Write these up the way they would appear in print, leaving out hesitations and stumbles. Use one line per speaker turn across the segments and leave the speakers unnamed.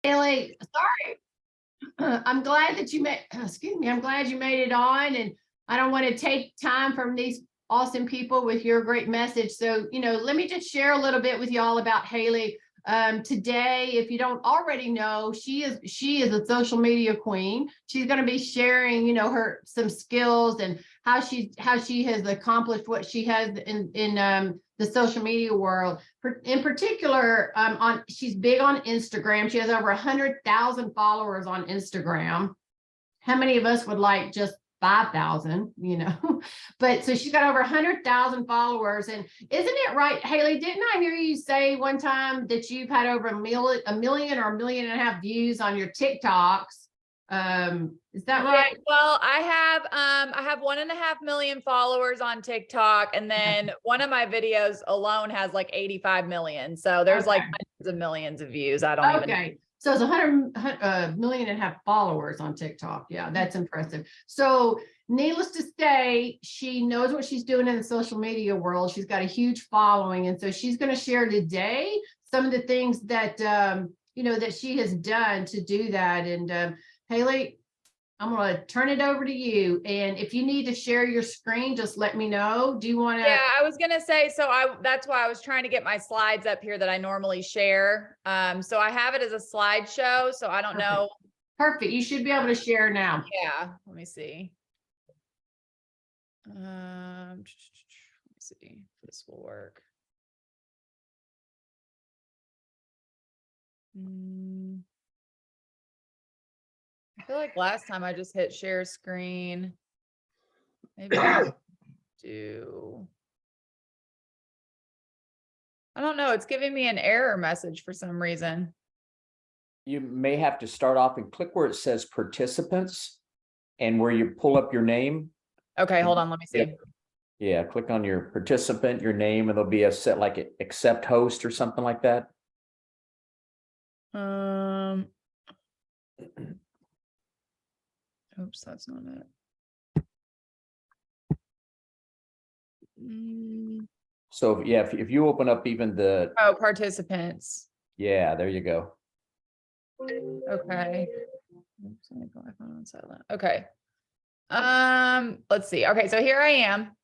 Haleigh, sorry. I'm glad that you made, excuse me, I'm glad you made it on, and I don't want to take time from these awesome people with your great message. So, let me just share a little bit with y'all about Haleigh. Today, if you don't already know, she is a social media queen. She's going to be sharing, her some skills and how she has accomplished what she has in the social media world. In particular, she's big on Instagram. She has over 100,000 followers on Instagram. How many of us would like just 5,000, but so she's got over 100,000 followers. And isn't it right, Haleigh, didn't I hear you say one time that you've had over a million or 1.5 million views on your TikToks? Is that right?
Well, I have 1.5 million followers on TikTok, and then one of my videos alone has like 85 million. So there's like hundreds of millions of views. I don't even know.
So it's 100 million and a half followers on TikTok. Yeah, that's impressive. So needless to say, she knows what she's doing in the social media world. She's got a huge following. And so she's going to share today some of the things that, that she has done to do that. And Haleigh, I'm going to turn it over to you. And if you need to share your screen, just let me know. Do you want to?
Yeah, I was going to say, that's why I was trying to get my slides up here that I normally share. So I have it as a slideshow. So I don't know.
Perfect. You should be able to share now.
Yeah. Let me see. Let me see if this will work. I feel like last time I just hit share screen. Maybe I do. I don't know. It's giving me an error message for some reason.
You may have to start off and click where it says participants and where you pull up your name.
Okay, hold on. Let me see.
Yeah, click on your participant, your name, and there'll be a set like accept host or something like that.
Oops, that's not it.
So yeah, if you open up even the
participants.
Yeah, there you go.
Okay. Oops, let me put my phone on silent. Okay. Let's see. Okay, so here I am.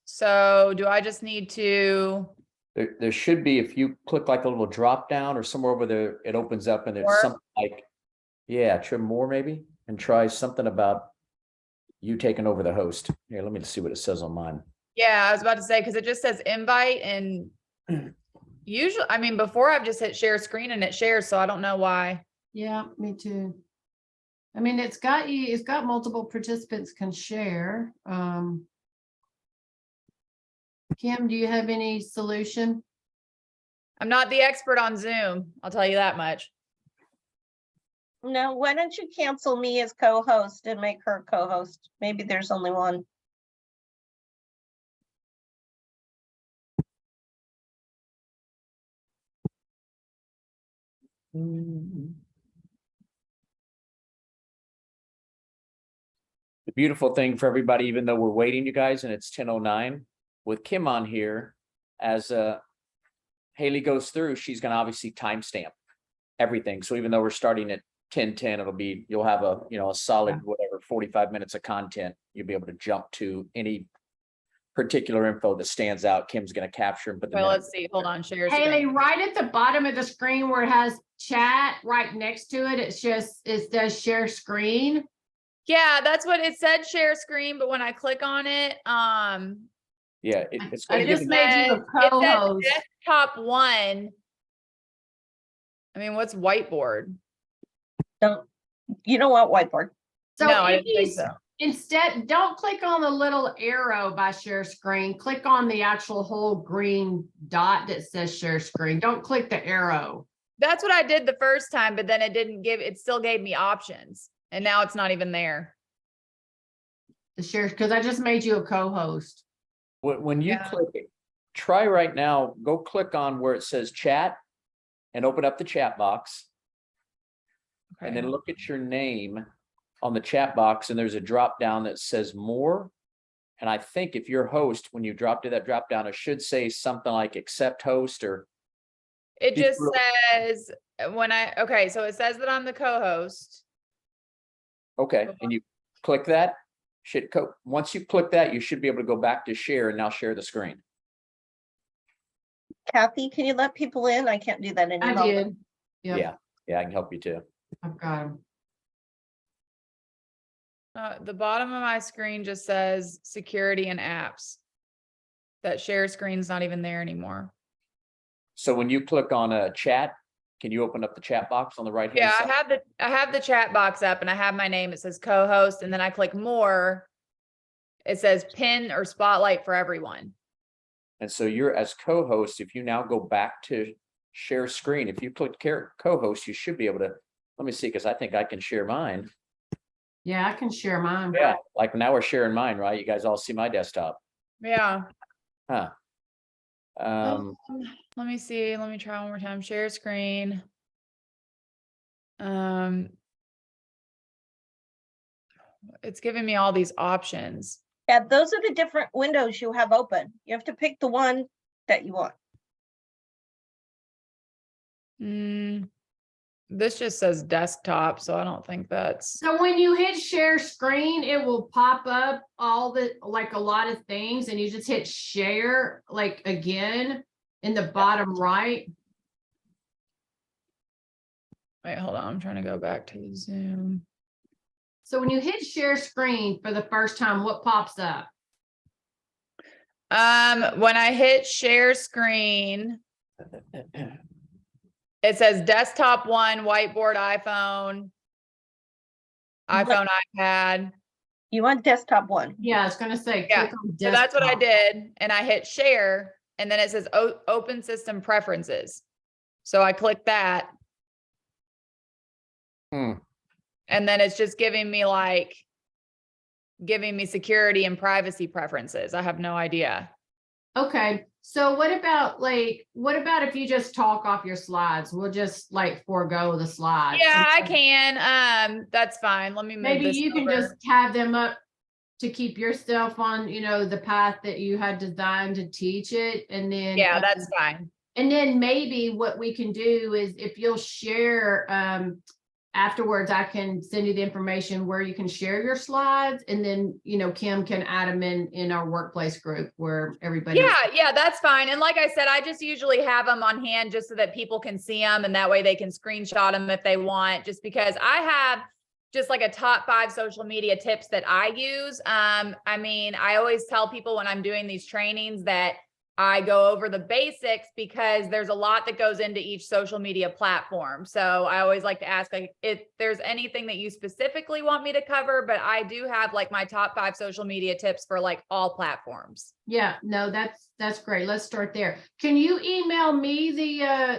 So do I just need to?
There should be, if you click like a little drop down or somewhere over there, it opens up and it's something like, yeah, trim more maybe, and try something about you taking over the host. Here, let me see what it says on mine.
Yeah, I was about to say, because it just says invite, and usually, I mean, before I've just hit share screen and it shares, so I don't know why.
Yeah, me too. I mean, it's got multiple participants can share. Kim, do you have any solution?
I'm not the expert on Zoom. I'll tell you that much.
No, why don't you cancel me as co-host and make her co-host? Maybe there's only one.
The beautiful thing for everybody, even though we're waiting, you guys, and it's 10:09, with Kim on here, as Haleigh goes through, she's going to obviously timestamp everything. So even though we're starting at 10:10, you'll have a solid whatever 45 minutes of content. You'll be able to jump to any particular info that stands out. Kim's going to capture them. But
well, let's see. Hold on. Share
Haleigh, right at the bottom of the screen where it has chat, right next to it, it says share screen.
Yeah, that's what it said, share screen. But when I click on it,
yeah, it's
I just made you a co-host.
Desktop 1. I mean, what's whiteboard?
You don't want whiteboard.
So
no, I didn't think so.
Instead, don't click on the little arrow by share screen. Click on the actual whole green dot that says share screen. Don't click the arrow.
That's what I did the first time, but then it still gave me options. And now it's not even there.
The share, because I just made you a co-host.
When you click it, try right now, go click on where it says chat and open up the chat box. Okay. And then look at your name on the chat box, and there's a drop down that says more. And I think if you're host, when you drop to that drop down, it should say something like accept host, or
It
Did
just
you-
says okay, so it says that I'm the co-host.
Okay, and you click that, once you click that, you should be able to go back to share and now share the screen.
Kathy, can you let people in? I can't do that
I
anymore.
did. Yep,
Yeah, yeah, I can help you too.
I've got them.
The bottom of my screen just says security and apps. That share screen's not even there anymore.
So when you click on a chat, can you open up the chat box on the right hand
Yeah,
side?
I have the chat box up and I have my name. It says co-host, and then I click more. It says pin or spotlight for everyone.
And so you're as co-host, if you now go back to share screen, if you click co-host, you should be able to, let me see, because I think I can share mine.
Yeah, I can share mine.
Yeah, like now we're sharing mine, right? You guys all see my desktop,
Yeah.
huh?
Let me see. Let me try one more time. Share screen. It's giving me all these options.
Yeah, those are the different windows you have open. You have to pick the one that you want.
This just says desktop, so I don't think that's.
So when you hit share screen, it will pop up all the, like a lot of things, and you just hit share like again in the bottom right.
Wait, hold on. I'm trying to go back to Zoom.
So when you hit share screen for the first time, what pops up?
When I hit share screen, it says desktop 1, whiteboard, iPhone, iPad.
You want desktop one.
Yeah, it's gonna say.
Yeah,
click on
So that's what I
desktop.
did. And I hit share, and then it says open system preferences. So I click that. And then it's just giving me security and privacy preferences. I have no idea.
Okay, so what about if you just talk off your slides? We'll just like forego the slides.
Yeah, I can. That's fine. Let me move
Maybe
this
you can
over.
just have them up to keep yourself on, the path that you had designed to teach it, and then.
Yeah, that's fine.
And then maybe what we can do is if you'll share, afterwards, I can send you the information where you can share your slides, and then, Kim can add them in our workplace group where everybody.
Yeah, that's fine. And like I said, I just usually have them on hand just so that people can see them, and that way they can screenshot them if they want, just because I have just like a top 5 social media tips that I use. I mean, I always tell people when I'm doing these trainings that I go over the basics because there's a lot that goes into each social media platform. So I always like to ask, like, if there's anything that you specifically want me to cover, but I do have like my top 5 social media tips for like all platforms.
Yeah, no, that's great. Let's start there. Can you email me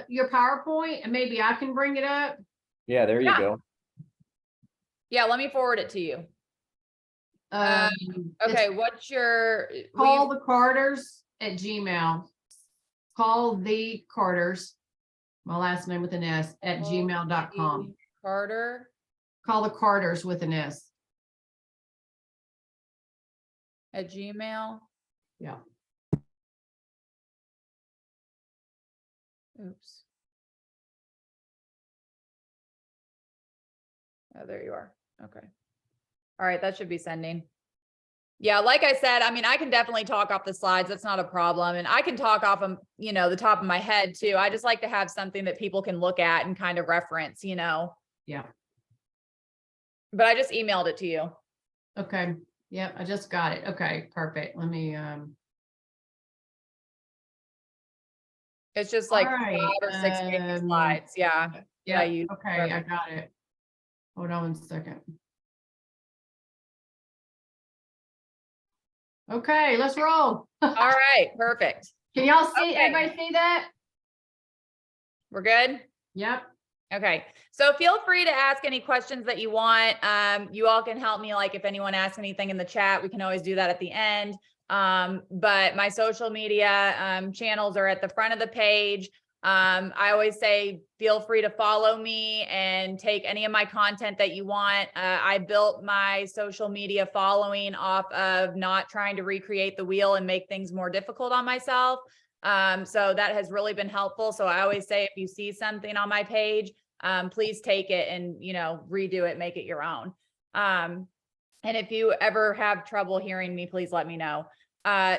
your PowerPoint, and maybe I can bring it up?
Yeah, there you
Yeah.
go.
Yeah, let me forward it to you. Okay, what's your
Call the Carters at Gmail. Call the Carters, my last name with an S, at gmail.com.
Carter
Call the Carters with an S.
at Gmail?
Yeah.
Oops. Oh, there you are. Okay. All right, that should be sending. Yeah, like I said, I mean, I can definitely talk off the slides. That's not a problem. And I can talk off them, the top of my head too. I just like to have something that people can look at and kind of reference,
Yeah.
But I just emailed it to you.
Okay. Yep, I just got it. Okay, perfect. Let me
It's just like
all right,
5 or 6 basic slides. Yeah.
Yeah,
you
okay, I got it. Hold on 1 second. Okay, let's roll.
All right, perfect.
Can y'all see,
Okay.
everybody see that?
We're good?
Yep.
Okay, so feel free to ask any questions that you want. You all can help me, like if anyone asks anything in the chat, we can always do that at the end. But my social media channels are at the front of the page. I always say, feel free to follow me and take any of my content that you want. I built my social media following off of not trying to recreate the wheel and make things more difficult on myself. So that has really been helpful. So I always say, if you see something on my page, please take it and, redo it, make it your own. And if you ever have trouble hearing me, please let me know.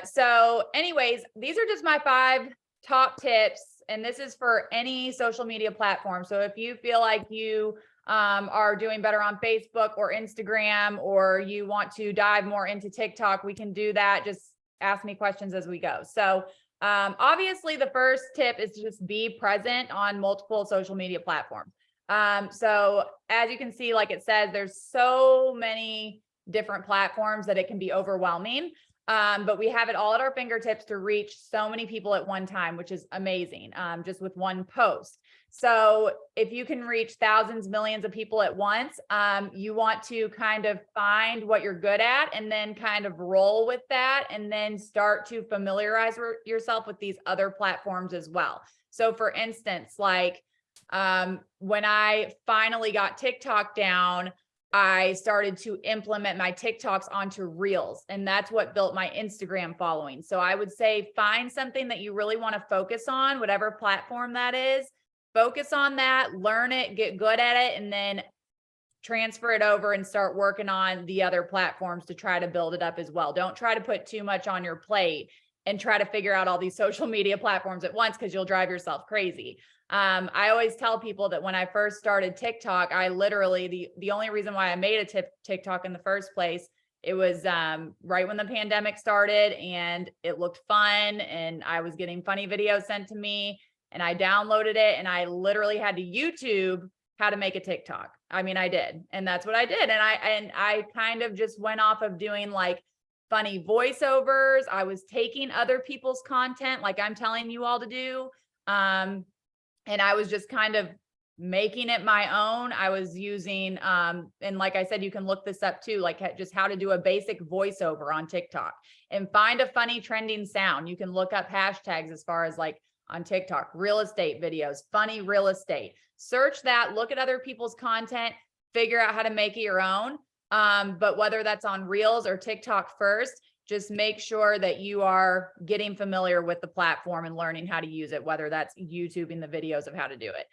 So anyways, these are just my 5 top tips, and this is for any social media platform. So if you feel like you are doing better on Facebook or Instagram, or you want to dive more into TikTok, we can do that. Just ask me questions as we go. So obviously the first tip is to just be present on multiple social media platforms. So as you can see, like it says, there's so many different platforms that it can be overwhelming. But we have it all at our fingertips to reach so many people at one time, which is amazing, just with one post. So if you can reach thousands, millions of people at once, you want to kind of find what you're good at and then kind of roll with that, and then start to familiarize yourself with these other platforms as well. So for instance, like when I finally got TikTok down, I started to implement my TikToks onto Reels, and that's what built my Instagram following. So I would say find something that you really want to focus on, whatever platform that is, focus on that, learn it, get good at it, and then transfer it over and start working on the other platforms to try to build it up as well. Don't try to put too much on your plate and try to figure out all these social media platforms at once, because you'll drive yourself crazy. I always tell people that when I first started TikTok, I literally, the only reason why I made a TikTok in the first place, it was right when the pandemic started, and it looked fun, and I was getting funny videos sent to me, and I downloaded it, and I literally had to YouTube how to make a TikTok. I mean, I did, and that's what I did. And I kind of just went off of doing like funny voiceovers. I was taking other people's content, like I'm telling you all to do. And I was just kind of making it my own. I was using, and like I said, you can look this up too, like just how to do a basic voiceover on TikTok, and find a funny trending sound. You can look up hashtags as far as like on TikTok, real estate videos, funny real estate, search that, look at other people's content, figure out how to make it your own. But whether that's on Reels or TikTok first, just make sure that you are getting familiar with the platform and learning how to use it, whether that's YouTubing the videos of how to do it.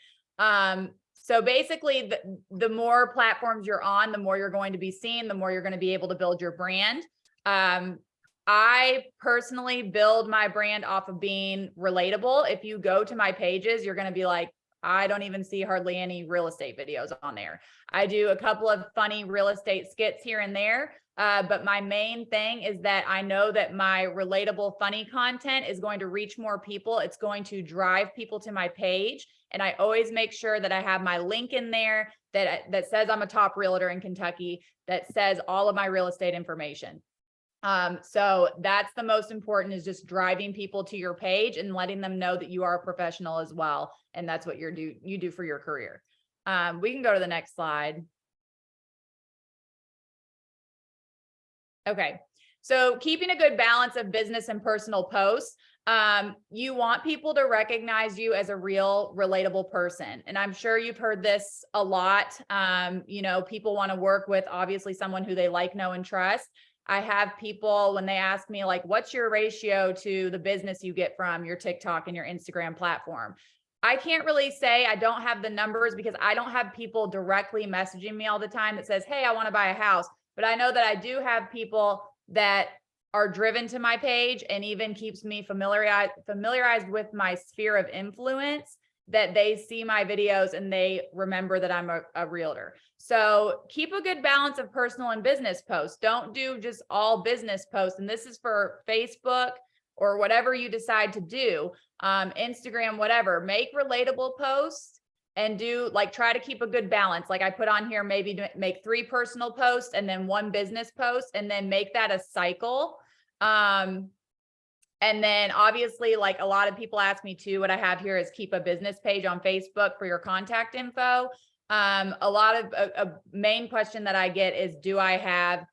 So basically, the more platforms you're on, the more you're going to be seen, the more you're going to be able to build your brand. I personally build my brand off of being relatable. If you go to my pages, you're going to be like, I don't even see hardly any real estate videos on there. I do a couple of funny real estate skits here and there. But my main thing is that I know that my relatable, funny content is going to reach more people. It's going to drive people to my page. And I always make sure that I have my link in there that says I'm a top realtor in Kentucky, that says all of my real estate information. So that's the most important, is just driving people to your page and letting them know that you are a professional as well. And that's what you do for your career. We can go to the next slide. Okay, so keeping a good balance of business and personal posts. You want people to recognize you as a real, relatable person. And I'm sure you've heard this a lot. People want to work with, obviously, someone who they like, know, and trust. I have people, when they ask me, like, what's your ratio to the business you get from your TikTok and your Instagram platform? I can't really say. I don't have the numbers, because I don't have people directly messaging me all the time that says, hey, I want to buy a house. But I know that I do have people that are driven to my page, and even keeps me familiarized with my sphere of influence, that they see my videos and they remember that I'm a realtor. So keep a good balance of personal and business posts. Don't do just all business posts. And this is for Facebook or whatever you decide to do, Instagram, whatever. Make relatable posts and try to keep a good balance. Like I put on here, maybe make 3 personal posts and then 1 business post, and then make that a cycle. And then obviously, like a lot of people ask me too, what I have here is keep a business page on Facebook for your contact info. A main question that I get is, do I have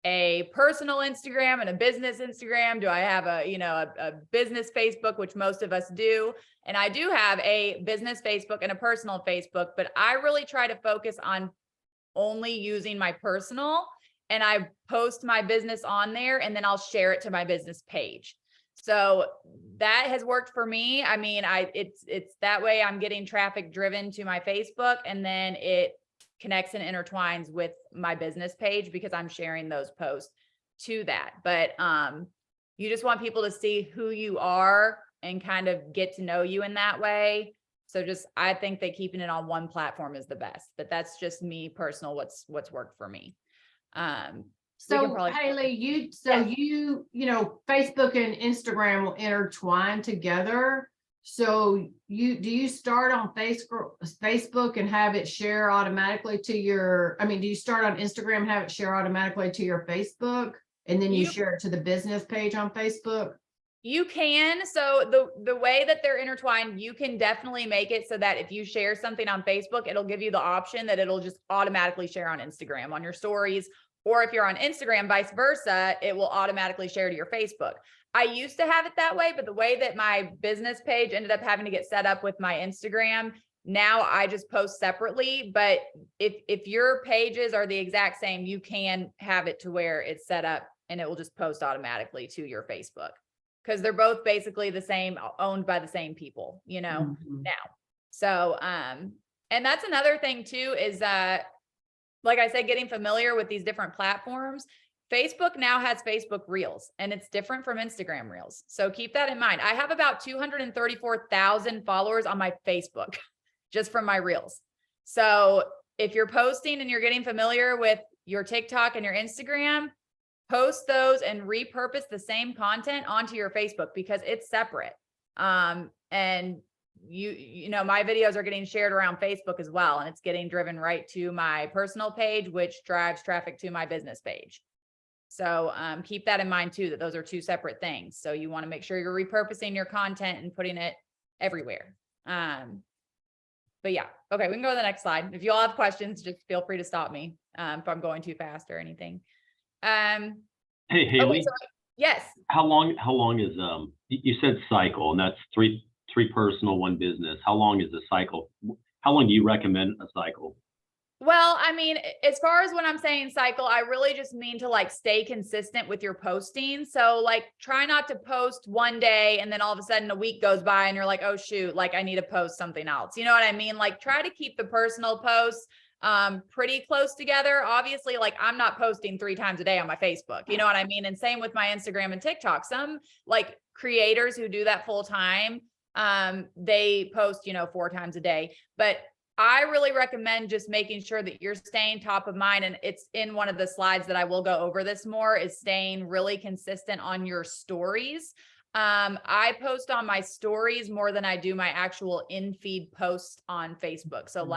a personal Instagram and a business Instagram? Do I have a business Facebook, which most of us do? And I do have a business Facebook and a personal Facebook, but I really try to focus on only using my personal, and I post my business on there, and then I'll share it to my business page. So that has worked for me. I mean, it's that way I'm getting traffic driven to my Facebook, and then it connects and intertwines with my business page because I'm sharing those posts to that. But you just want people to see who you are and kind of get to know you in that way. So I think that keeping it on one platform is the best, but that's just me personal, what's worked for me.
So
probably-
Haleigh, you
Yes.
Facebook and Instagram will intertwine together. So do you start on Facebook and have it share automatically to your, do you start on Instagram and have it share automatically to your Facebook? And then you share it to the business page on Facebook?
You can. So the way that they're intertwined, you can definitely make it so that if you share something on Facebook, it'll give you the option that it'll just automatically share on Instagram on your stories. Or if you're on Instagram, vice versa, it will automatically share to your Facebook. I used to have it that way, but the way that my business page ended up having to get set up with my Instagram, now I just post separately. But if your pages are the exact same, you can have it to where it's set up and it will just post automatically to your Facebook, because they're both basically the same, owned by the same people, now. So, and that's another thing too, is like I said, getting familiar with these different platforms. Facebook now has Facebook Reels, and it's different from Instagram Reels. So keep that in mind. I have about 234,000 followers on my Facebook just from my Reels. So if you're posting and you're getting familiar with your TikTok and your Instagram, post those and repurpose the same content onto your Facebook because it's separate. And my videos are getting shared around Facebook as well, and it's getting driven right to my personal page, which drives traffic to my business page. So keep that in mind too, that those are two separate things. So you want to make sure you're repurposing your content and putting it everywhere. But yeah, okay, we can go to the next slide. If you all have questions, just feel free to stop me if I'm going too fast or anything.
Hey, Haleigh.
Okay, so, yes.
How long is you said cycle, and that's three personal, one business. How long is the cycle? How long do you recommend a cycle?
Well, as far as when I'm saying cycle, I really just mean to stay consistent with your posting. So try not to post one day and then all of a sudden a week goes by and you're like, oh shoot, I need to post something else. You know what I mean? Try to keep the personal posts pretty close together. Obviously, I'm not posting 3 times a day on my Facebook, you know what I mean? And same with my Instagram and TikTok. Some creators who do that full time, they post, 4 times a day, but I really recommend just making sure that you're staying top of mind. And it's in one of the slides that I will go over this more, is staying really consistent on your stories. I post on my stories more than I do my actual in-feed posts on Facebook. So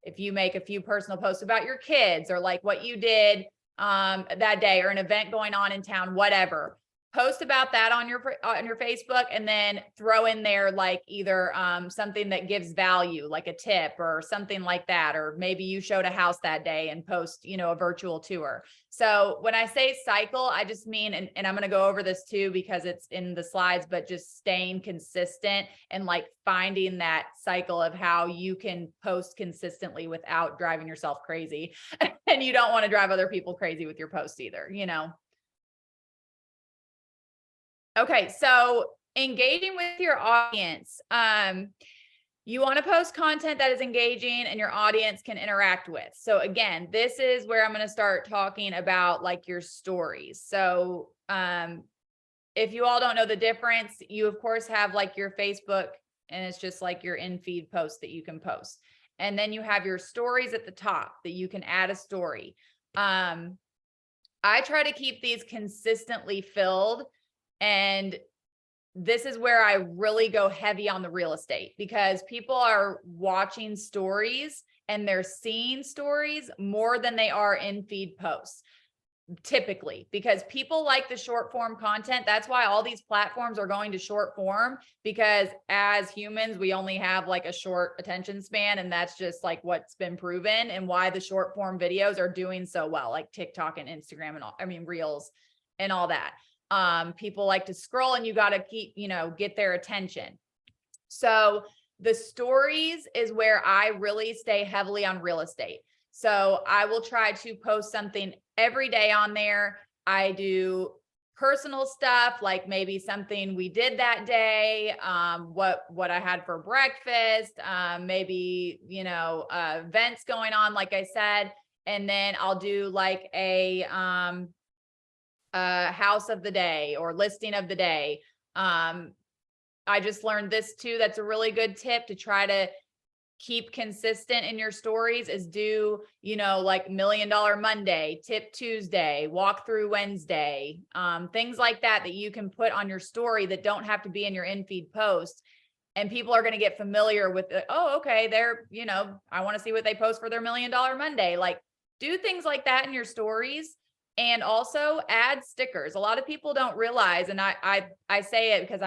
if you make a few personal posts about your kids or what you did that day or an event going on in town, whatever, post about that on your Facebook, and then throw in there either something that gives value, like a tip or something like that, or maybe you showed a house that day and post a virtual tour. So when I say cycle, I just mean, and I'm going to go over this too because it's in the slides, but just staying consistent and finding that cycle of how you can post consistently without driving yourself crazy. And you don't want to drive other people crazy with your posts either, Okay, so engaging with your audience. You want to post content that is engaging and your audience can interact with. So again, this is where I'm going to start talking about your stories. So if you all don't know the difference, you of course have your Facebook, and it's just your in-feed post that you can post. And then you have your stories at the top that you can add a story. I try to keep these consistently filled. And this is where I really go heavy on the real estate, because people are watching stories and they're seeing stories more than they are in feed posts, typically, because people like the short form content. That's why all these platforms are going to short form, because as humans, we only have a short attention span. And that's just what's been proven, and why the short form videos are doing so well, like TikTok and Instagram and all, Reels and all that. People like to scroll, and you got to keep, get their attention. So the stories is where I really stay heavily on real estate. So I will try to post something every day on there. I do personal stuff, like maybe something we did that day, what I had for breakfast, maybe, you know, events going on, like I said, and then I'll do like a house of the day or listing of the day. I just learned this too. That's a really good tip to try to keep consistent in your stories is do, you know, like $1 Million Monday, tip Tuesday, walk through Wednesday, things like that, that you can put on your story that don't have to be in your in-feed post. And people are going to get familiar with it. Oh, okay. They're, you know, I want to see what they post for their $1 Million Monday. Like do things like that in your stories. And also add stickers. A lot of people don't realize, and I say it because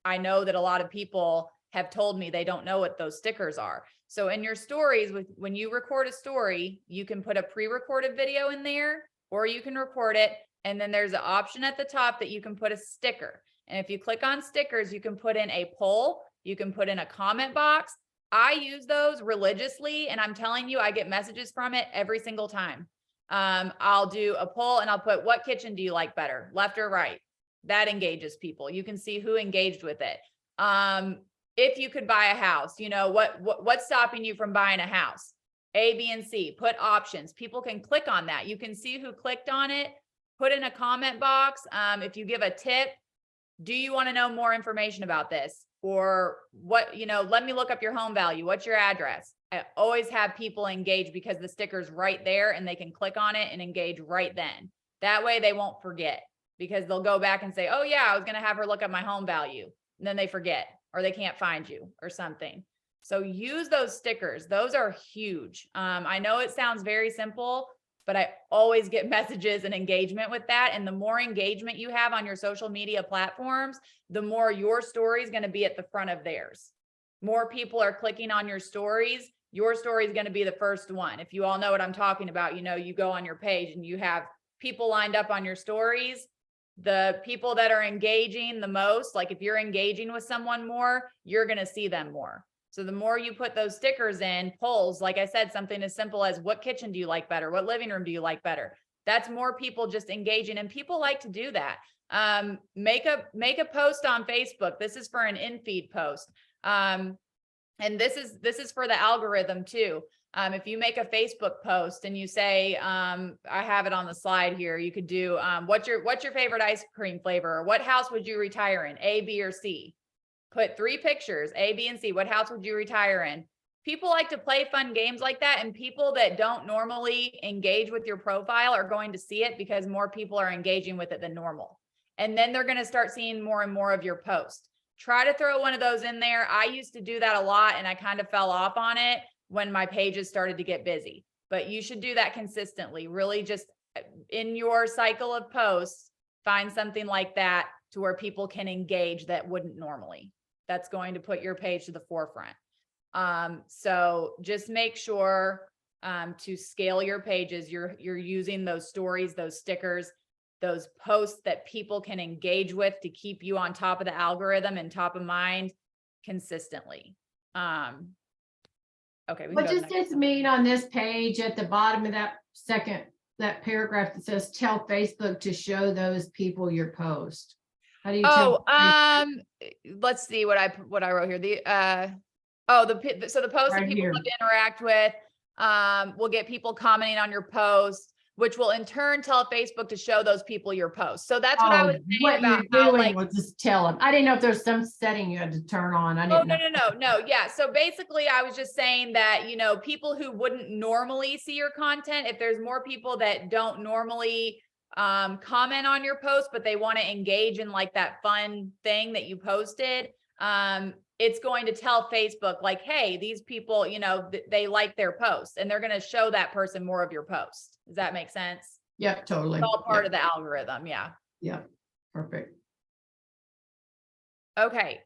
I know that a lot of people have told me they don't know what those stickers are. So in your stories, when you record a story, you can put a pre-recorded video in there, or you can record it. And then there's an option at the top that you can put a sticker. And if you click on stickers, you can put in a poll, you can put in a comment box. I use those religiously, and I'm telling you, I get messages from it every single time. I'll do a poll and I'll put, what kitchen do you like better, left or right? That engages people. You can see who engaged with it. If you could buy a house, you know, what's stopping you from buying a house? A, B, and C. Put options. People can click on that. You can see who clicked on it. Put in a comment box. If you give a tip, do you want to know more information about this? Or what, you know, let me look up your home value. What's your address? I always have people engage because the sticker's right there and they can click on it and engage right then. That way they won't forget, because they'll go back and say, oh yeah, I was going to have her look up my home value. And then they forget, or they can't find you or something. So use those stickers. Those are huge. I know it sounds very simple, but I always get messages and engagement with that. And the more engagement you have on your social media platforms, the more your story is going to be at the front of theirs. More people are clicking on your stories. Your story is going to be the first one. If you all know what I'm talking about, you know, you go on your page and you have people lined up on your stories. The people that are engaging the most, like if you're engaging with someone more, you're going to see them more. So the more you put those stickers in, polls, like I said, something as simple as what kitchen do you like better? What living room do you like better? That's more people just engaging, and people like to do that. Make a post on Facebook. This is for an in-feed post. And this is for the algorithm too. If you make a Facebook post and you say, I have it on the slide here, you could do, what's your favorite ice cream flavor? Or what house would you retire in? A, B, or C? Put 3 pictures, A, B, and C. What house would you retire in? People like to play fun games like that, and people that don't normally engage with your profile are going to see it because more people are engaging with it than normal. And then they're going to start seeing more and more of your posts. Try to throw one of those in there. I used to do that a lot, and I kind of fell off on it when my pages started to get busy. But you should do that consistently. Really just in your cycle of posts, find something like that to where people can engage that wouldn't normally. That's going to put your page to the forefront. So just make sure to scale your pages. You're using those stories, those stickers, those posts that people can engage with to keep you on top of the algorithm and top of mind consistently. Okay.
What does this mean on this page at the bottom of that paragraph that says, tell Facebook to show those people your post? How do you tell?
Let's see what I wrote here. So the post
Right
that people
here.
love to interact with, will get people commenting on your post, which will in turn tell Facebook to show those people your post. So that's what I was saying
what
about
you're
how,
doing
like,
was just tell them. I didn't know if there's some setting you had to turn on. I
oh,
didn't know.
no. Yeah. So basically I was just saying that, you know, people who wouldn't normally see your content, if there's more people that don't normally comment on your post, but they want to engage in like that fun thing that you posted, it's going to tell Facebook like, hey, these people, you know, they like their post, and they're going to show that person more of your post. Does that make sense?
Yep, totally.
It's all part of the algorithm. Yeah.
Yeah, perfect.
Okay.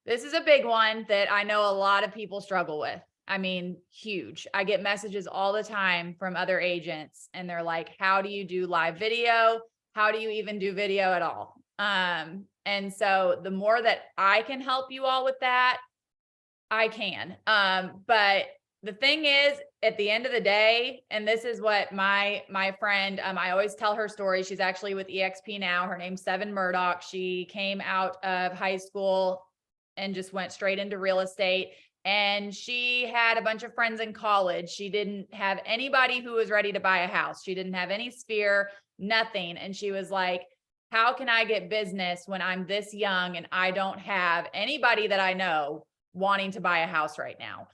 This is a big one that I know a lot of people struggle with. I mean, huge. I get messages all the time from other agents, and they're like, how do you do live video? How do you even do video at all? And so the more that I can help you all with that, I can. But the thing is, at the end of the day, and this is what my friend, I always tell her story. She's actually with EXP now. Her name's Seven Murdoch. She came out of high school and just went straight into real estate. And she had a bunch of friends in college. She didn't have anybody who was ready to buy a house. She didn't have any sphere, nothing. And she was like, how can I get business when I'm this young and I don't have anybody that I know wanting to buy a house right now?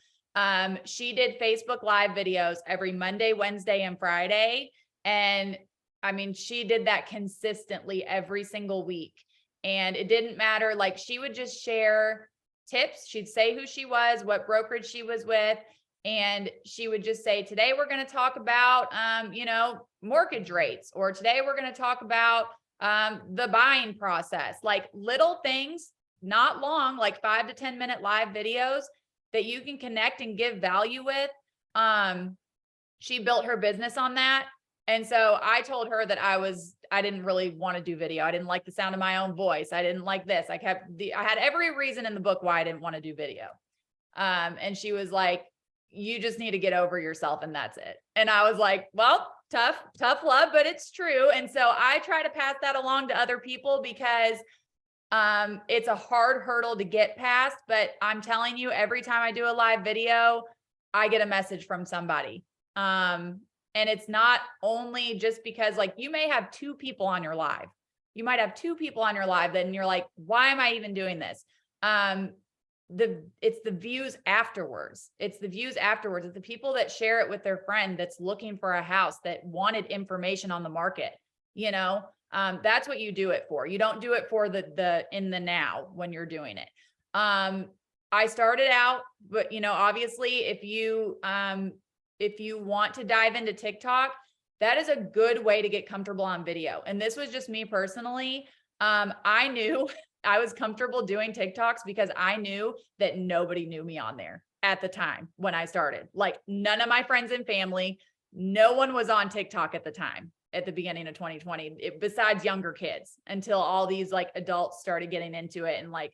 She did Facebook Live videos every Monday, Wednesday, and Friday. And I mean, she did that consistently every single week. And it didn't matter. Like, she would just share tips. She'd say who she was, what brokerage she was with. And she would just say, today we're going to talk about, mortgage rates, or today we're going to talk about the buying process, like little things, not long, like 5 to 10 minute live videos that you can connect and give value with. She built her business on that. And so I told her that I didn't really want to do video. I didn't like the sound of my own voice. I didn't like this. I had every reason in the book why I didn't want to do video. And she was like, you just need to get over yourself, and that's it. And I was like, well, tough love, but it's true. And so I try to pass that along to other people, because it's a hard hurdle to get past. But I'm telling you, every time I do a live video, I get a message from somebody. And it's not only just because, like, you may have 2 people on your live. You might have 2 people on your live, then you're like, why am I even doing this? It's the views afterwards. It's the views afterwards. It's the people that share it with their friend that's looking for a house, that wanted information on the market. That's what you do it for. You don't do it for the in the now when you're doing it. I started out, but obviously if you want to dive into TikTok, that is a good way to get comfortable on video. And this was just me personally. I knew I was comfortable doing TikToks because I knew that nobody knew me on there at the time when I started. Like, none of my friends and family, no one was on TikTok at the time, at the beginning of 2020, besides younger kids, until all these like adults started getting into it. And like,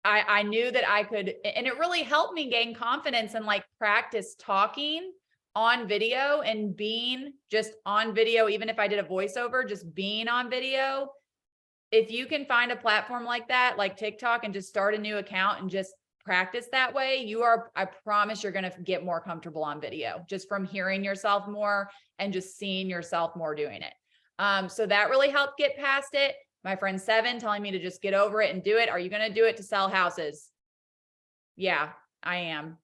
I knew that I could, and it really helped me gain confidence and like practice talking on video and being just on video. Even if I did a voiceover, just being on video. If you can find a platform like that, like TikTok, and just start a new account and just practice that way, I promise you're going to get more comfortable on video, just from hearing yourself more and just seeing yourself more doing it. So that really helped get past it. My friend Seven telling me to just get over it and do it. Are you going to do it to sell houses? Yeah, I am,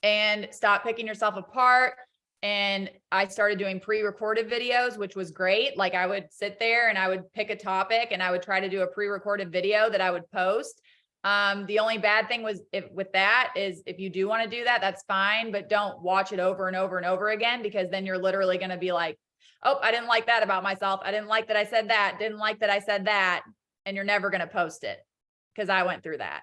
and stop picking yourself apart. And I started doing pre-recorded videos, which was great. Like, I would sit there and I would pick a topic and I would try to do a pre-recorded video that I would post. The only bad thing was with that is if you do want to do that, that's fine, but don't watch it over and over and over again, because then you're literally going to be like, oh, I didn't like that about myself. I didn't like that I said that. Didn't like that I said that. And you're never going to post it, because I went through that.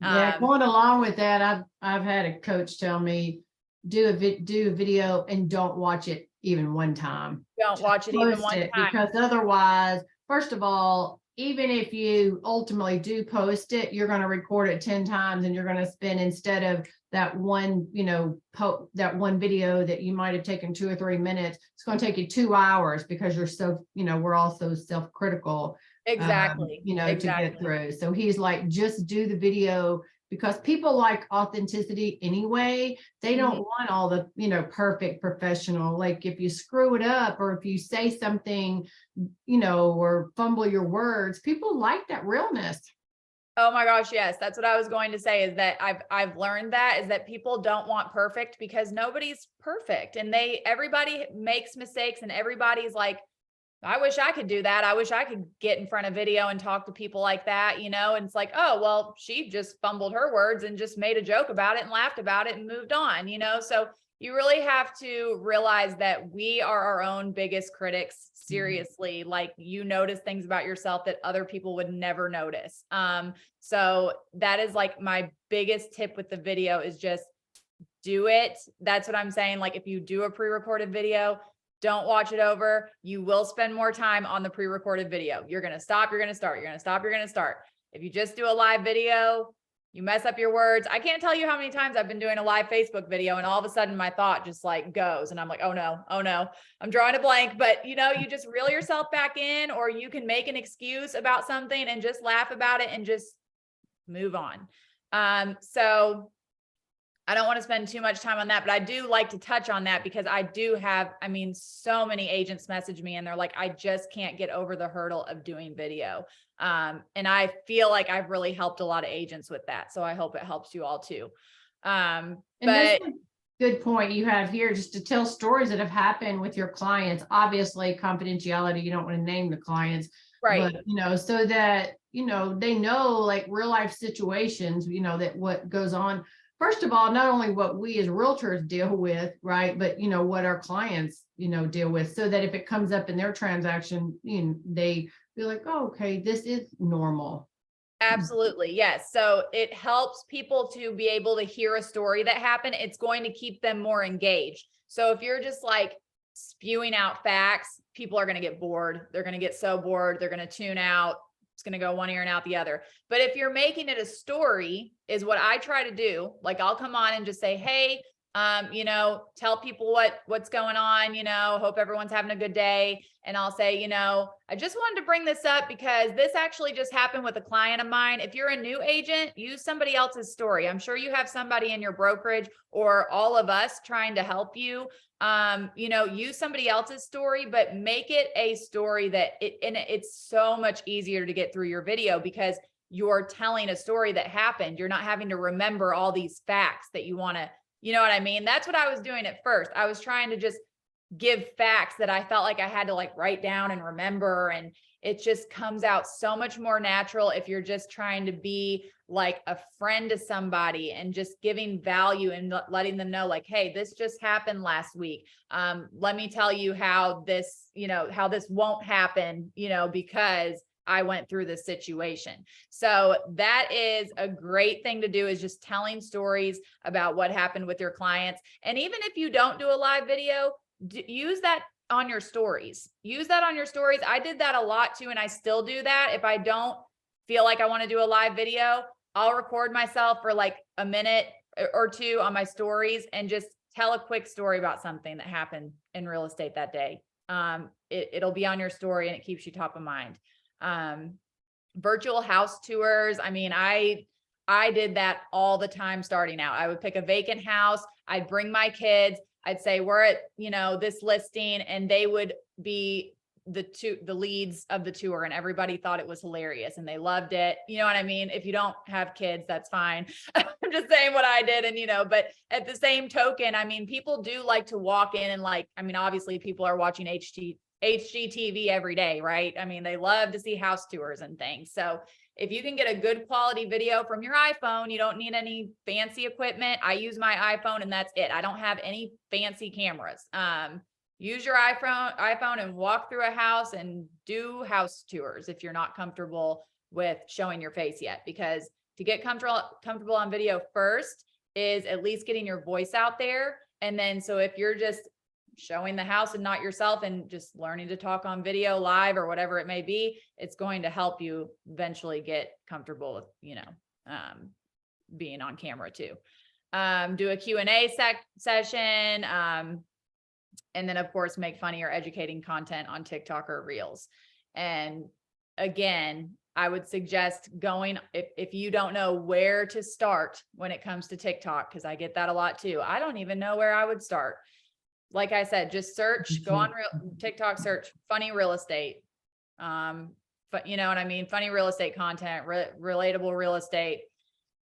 Yeah, going along with that, I've had a coach tell me, do a video and don't watch it even one time.
Don't watch it even one time.
Because otherwise, first of all, even if you ultimately do post it, you're going to record it 10 times, and you're going to spend, instead of that one, that one video that you might have taken 2 or 3 minutes, it's going to take you 2 hours, because you're so, we're all so self-critical.
Exactly.
To get through. So he's like, just do the video, because people like authenticity anyway. They don't want all the, perfect professional. Like, if you screw it up, or if you say something, or fumble your words, people like that realness.
Oh my gosh, yes. That's what I was going to say, is that I've learned that is that people don't want perfect, because nobody's perfect, and everybody makes mistakes, and everybody's like, I wish I could do that. I wish I could get in front of video and talk to people like that, and it's like, oh, well, she just fumbled her words and just made a joke about it and laughed about it and moved on, so you really have to realize that we are our own biggest critics. Seriously, like, you notice things about yourself that other people would never notice. So that is like my biggest tip with the video, is just do it. That's what I'm saying. Like, if you do a pre-recorded video, don't watch it over. You will spend more time on the pre-recorded video. You're going to stop, you're going to start, you're going to stop, you're going to start. If you just do a live video, You mess up your words. I can't tell you how many times I've been doing a live Facebook video and all of a sudden my thought just like goes and I'm like, oh no, I'm drawing a blank. But you know, you just reel yourself back in, or you can make an excuse about something and just laugh about it and just move on. So I don't want to spend too much time on that, but I do like to touch on that because I do have, I mean, so many agents message me and they're like, I just can't get over the hurdle of doing video. And I feel like I've really helped a lot of agents with that. So I hope it helps you all too.
And
But
that's a good point you have here, just to tell stories that have happened with your clients. Obviously, confidentiality, you don't want to name the clients,
right.
but you know, so that you know they know like real life situations, you know, that what goes on. First of all, not only what we as realtors deal with, right, but you know what our clients, you know, deal with, so that if it comes up in their transaction, you know, they feel like, oh, okay, this is normal.
Absolutely. Yes. So it helps people to be able to hear a story that happened. It's going to keep them more engaged. So if you're just like spewing out facts, people are going to get bored. They're going to get so bored. They're going to tune out. It's going to go one ear and out the other. But if you're making it a story, is what I try to do. Like I'll come on and just say, hey, you know, tell people what's going on, you know, hope everyone's having a good day. And I'll say, you know, I just wanted to bring this up because this actually just happened with a client of mine. If you're a new agent, use somebody else's story. I'm sure you have somebody in your brokerage or all of us trying to help you. You know, use somebody else's story, but make it a story that it's so much easier to get through your video because you're telling a story that happened. You're not having to remember all these facts that you want to, you know what I mean? That's what I was doing at first. I was trying to just give facts that I felt like I had to like write down and remember. And it just comes out so much more natural if you're just trying to be like a friend to somebody and just giving value and letting them know like, hey, this just happened last week. Let me tell you how this, you know, how this won't happen, you know, because I went through this situation. So that is a great thing to do, is just telling stories about what happened with your clients. And even if you don't do a live video, use that on your stories. Use that on your stories. I did that a lot too, and I still do that. If I don't feel like I want to do a live video, I'll record myself for like a minute or two on my stories and just tell a quick story about something that happened in real estate that day. It'll be on your story and it keeps you top of mind. Virtual house tours. I mean, I did that all the time starting out. I would pick a vacant house. I'd bring my kids. I'd say, we're at, you know, this listing, and they would be the leads of the tour, and everybody thought it was hilarious and they loved it. You know what I mean? If you don't have kids, that's fine. I'm just saying what I did. And, you know, but at the same token, I mean, people do like to walk in and like, I mean, obviously people are watching HGTV every day, right? I mean, they love to see house tours and things. So if you can get a good quality video from your iPhone, you don't need any fancy equipment. I use my iPhone and that's it. I don't have any fancy cameras. Use your iPhone and walk through a house and do house tours if you're not comfortable with showing your face yet, because to get comfortable on video first is at least getting your voice out there. And then, so if you're just showing the house and not yourself and just learning to talk on video live or whatever it may be, it's going to help you eventually get comfortable with, you know, being on camera too. Do a Q&A session. And then of course, make funny or educating content on TikTok or Reels. And again, I would suggest going, if you don't know where to start when it comes to TikTok, because I get that a lot too. I don't even know where I would start. Like I said, just search, go on TikTok, search funny real estate. But you know what I mean? Funny real estate content, relatable real estate.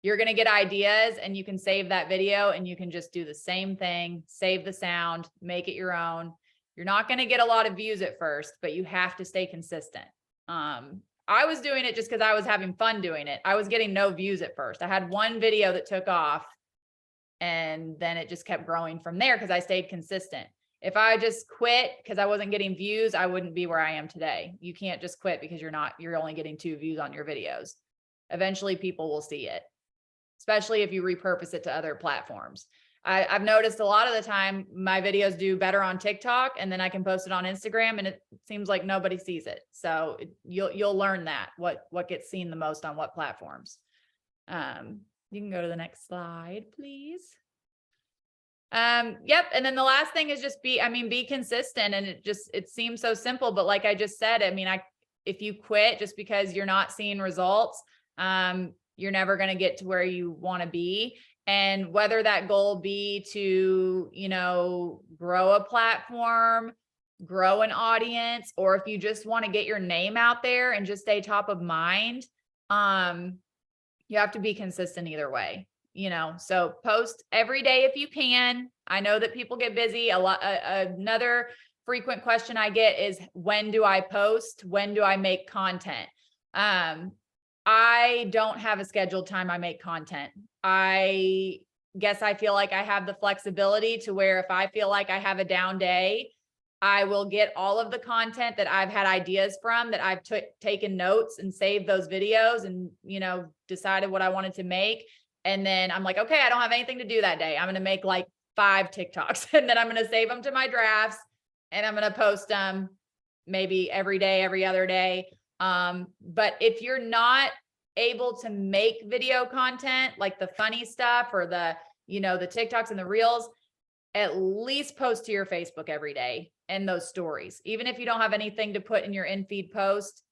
You're going to get ideas and you can save that video and you can just do the same thing, save the sound, make it your own. You're not going to get a lot of views at first, but you have to stay consistent. I was doing it just because I was having fun doing it. I was getting no views at first. I had one video that took off, and then it just kept growing from there because I stayed consistent. If I just quit because I wasn't getting views, I wouldn't be where I am today. You can't just quit because you're only getting 2 views on your videos. Eventually people will see it, especially if you repurpose it to other platforms. I've noticed a lot of the time my videos do better on TikTok, and then I can post it on Instagram and it seems like nobody sees it. So you'll learn that what gets seen the most on what platforms. You can go to the next slide, please. Yep. And then the last thing is just be consistent. And it seems so simple, but like I just said, if you quit just because you're not seeing results, you're never going to get to where you want to be. And whether that goal be to, grow a platform, grow an audience, or if you just want to get your name out there and just stay top of mind, you have to be consistent either way. So post every day if you can. I know that people get busy a lot. Another frequent question I get is, when do I post? When do I make content? I don't have a scheduled time I make content. I guess I feel like I have the flexibility to where if I feel like I have a down day, I will get all of the content that I've had ideas from, that I've taken notes and saved those videos and, decided what I wanted to make. And then I'm like, okay, I don't have anything to do that day. I'm going to make like 5 TikToks and then I'm going to save them to my drafts and I'm going to post them maybe every day, every other day. But if you're not able to make video content, like the funny stuff or the TikToks and the reels, at least post to your Facebook every day and those stories. Even if you don't have anything to put in your in-feed post,